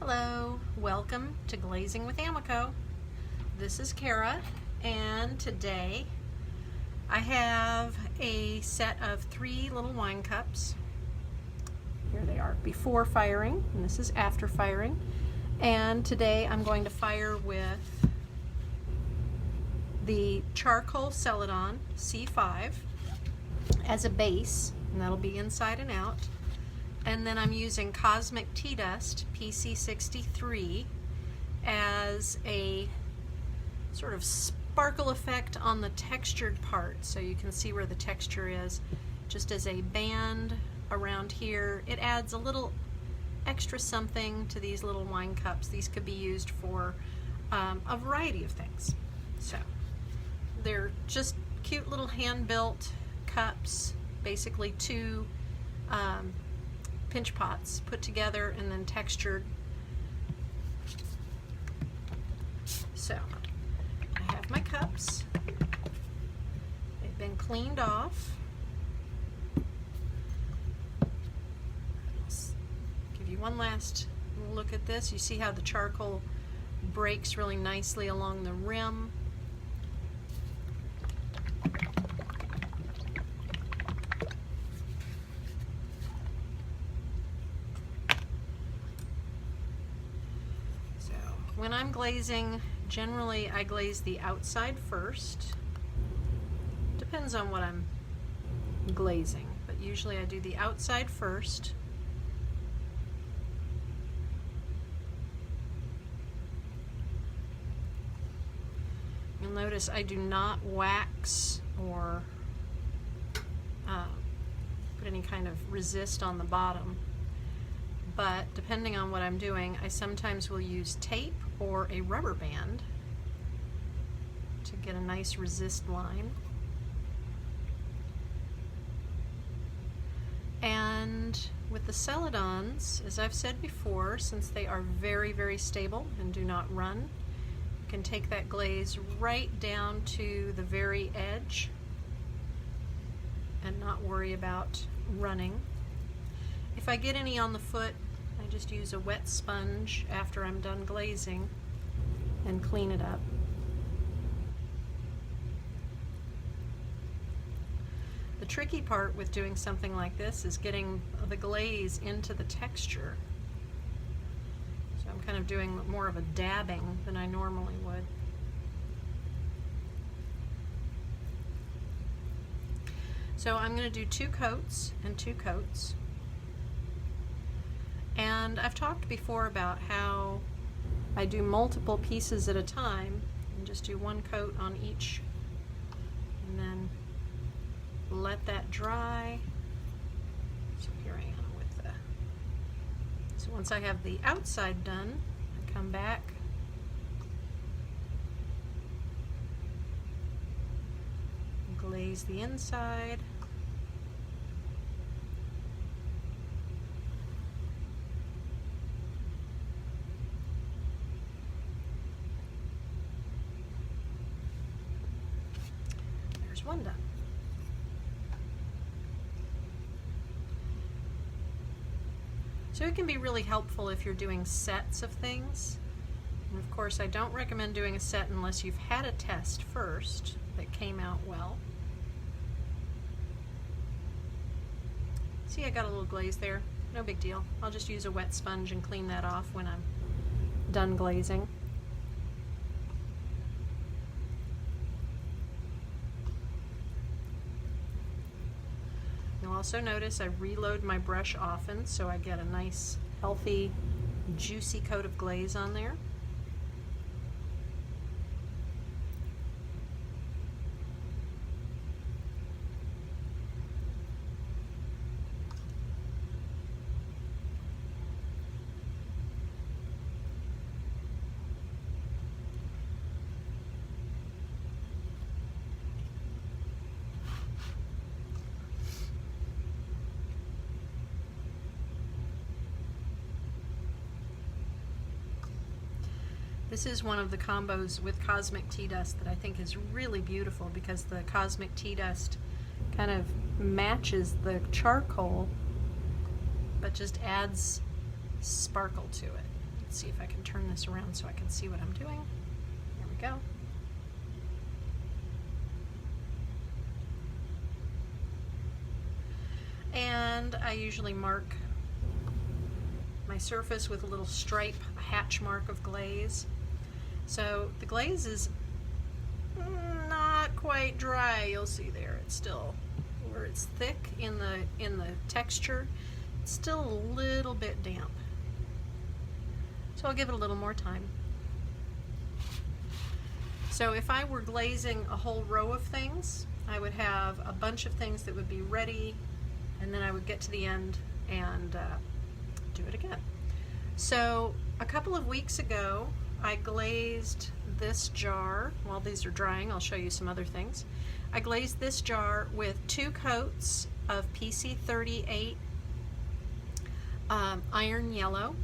Hello, welcome to Glazing with AMACO. This is Kara, and today I have a set of 3 little wine cups. Here they are before firing, and this is after firing. And today I'm going to fire with the charcoal Celadon C-5 as a base, and that'll be inside and out. And then I'm using Cosmic Tea Dust PC-63 as a sort of sparkle effect on the textured part, so you can see where the texture is, just as a band around here. It adds a little extra something to these little wine cups. These could be used for a variety of things. So they're just cute little hand-built cups, basically 2 pinch pots put together and then textured. So I have my cups. They've been cleaned off. Give you one last look at this. You see how the charcoal breaks really nicely along the rim. When I'm glazing, generally I glaze the outside first. Depends on what I'm glazing, but usually I do the outside first. You'll notice I do not wax or put any kind of resist on the bottom. But depending on what I'm doing, I sometimes will use tape or a rubber band to get a nice resist line. And with the Celadons, as I've said before, since they are very, very stable and do not run, you can take that glaze right down to the very edge and not worry about running. If I get any on the foot, I just use a wet sponge after I'm done glazing and clean it up. The tricky part with doing something like this is getting the glaze into the texture. So I'm kind of doing more of a dabbing than I normally would. So I'm going to do 2 coats and 2 coats. And I've talked before about how I do multiple pieces at a time and just do 1 coat on each and then let that dry. So here I am with the, so once I have the outside done, I come back, glaze the inside. One done. So it can be really helpful if you're doing sets of things. And of course, I don't recommend doing a set unless you've had a test first that came out well. See, I got a little glaze there. No big deal. I'll just use a wet sponge and clean that off when I'm done glazing. You'll also notice I reload my brush often so I get a nice, healthy, juicy coat of glaze on there. This is one of the combos with Cosmic Tea Dust that I think is really beautiful because the Cosmic Tea Dust kind of matches the charcoal but just adds sparkle to it. Let's see if I can turn this around so I can see what I'm doing. There we go. And I usually mark my surface with a little stripe, a hatch mark of glaze. So the glaze is not quite dry. You'll see there, it's still, where it's thick in the texture, it's still a little bit damp. So I'll give it a little more time. So if I were glazing a whole row of things, I would have a bunch of things that would be ready, and then I would get to the end and do it again. So a couple of weeks ago, I glazed this jar. While these are drying, I'll show you some other things. I glazed this jar with 2 coats of PC-38 iron yellow,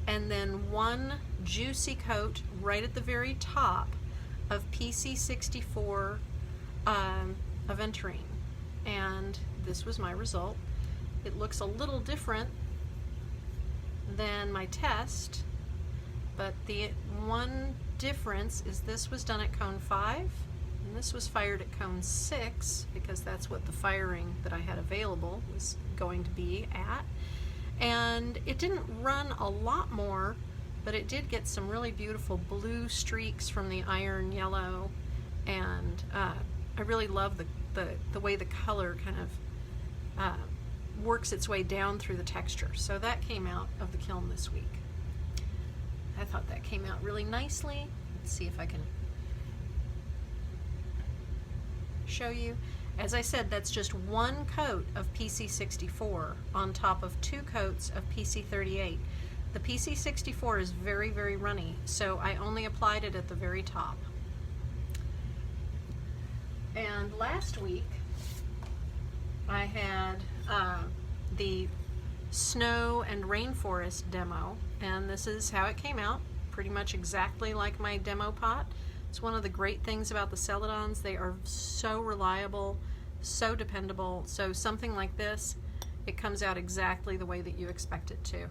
and then 1 juicy coat right at the very top of PC-64 aventurine. And this was my result. It looks a little different than my test, but the one difference is this was done at cone 5 and this was fired at cone 6, because that's what the firing that I had available was going to be at. And it didn't run a lot more, but it did get some really beautiful blue streaks from the iron yellow, and I really love the way the color kind of works its way down through the texture. So that came out of the kiln this week. I thought that came out really nicely. Let's see if I can show you. As I said, that's just 1 coat of PC-64 on top of 2 coats of PC-38. The PC-64 is very, very runny, so I only applied it at the very top. And last week, I had the snow and rainforest demo, and this is how it came out, pretty much exactly like my demo pot. It's one of the great things about the Celadons. They are so reliable, so dependable. So something like this, it comes out exactly the way that you expect it to.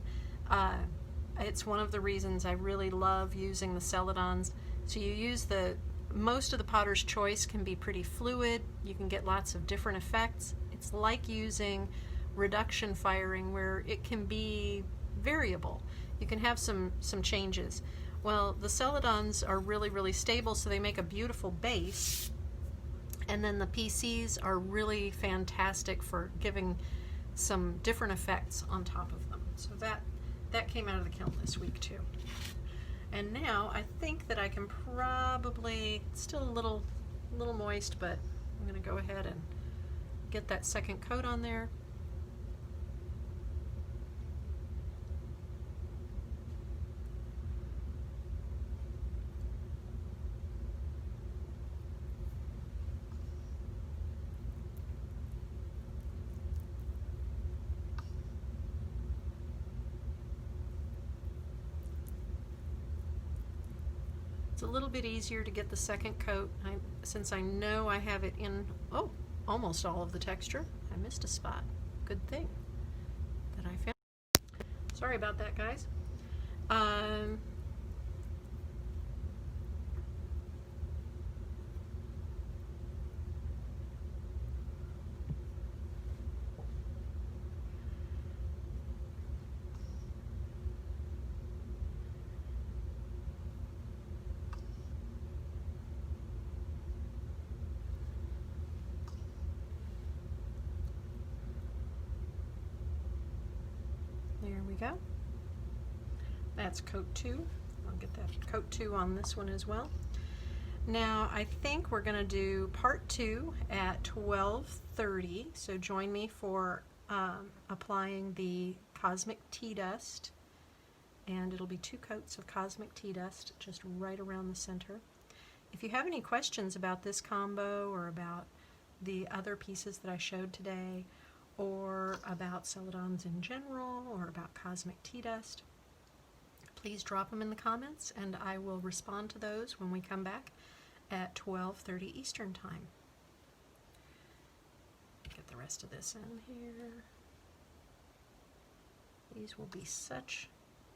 It's one of the reasons I really love using the Celadons. So you use most of the Potter's Choice can be pretty fluid. You can get lots of different effects. It's like using reduction firing, where it can be variable. You can have some changes. Well, the Celadons are really, really stable, so they make a beautiful base. And then the PCs are really fantastic for giving some different effects on top of them. So that came out of the kiln this week too. And now I think that I can probably, still a little moist, but I'm going to go ahead and get that second coat on there. It's a little bit easier to get the second coat since I know I have it in almost all of the texture. I missed a spot. Good thing that I found. Sorry about that, guys. There we go. That's coat 2. I'll get that coat 2 on this one as well. Now I think we're going to do part 2 at 12:30. So join me for applying the Cosmic Tea Dust, and it'll be 2 coats of Cosmic Tea Dust just right around the center. If you have any questions about this combo or about the other pieces that I showed today, or about Celadons in general, or about Cosmic Tea Dust, please drop them in the comments and I will respond to those when we come back at 12:30 Eastern Time. Get the rest of this in here. These will be such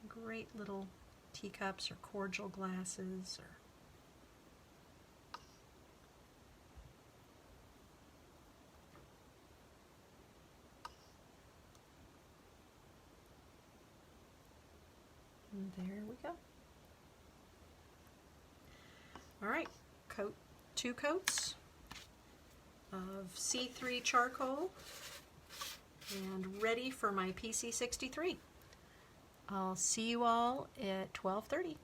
great little teacups or cordial glasses. Or and there we go. All right, coat 2 coats of C3 charcoal and ready for my PC-63. I'll see you all at 12:30.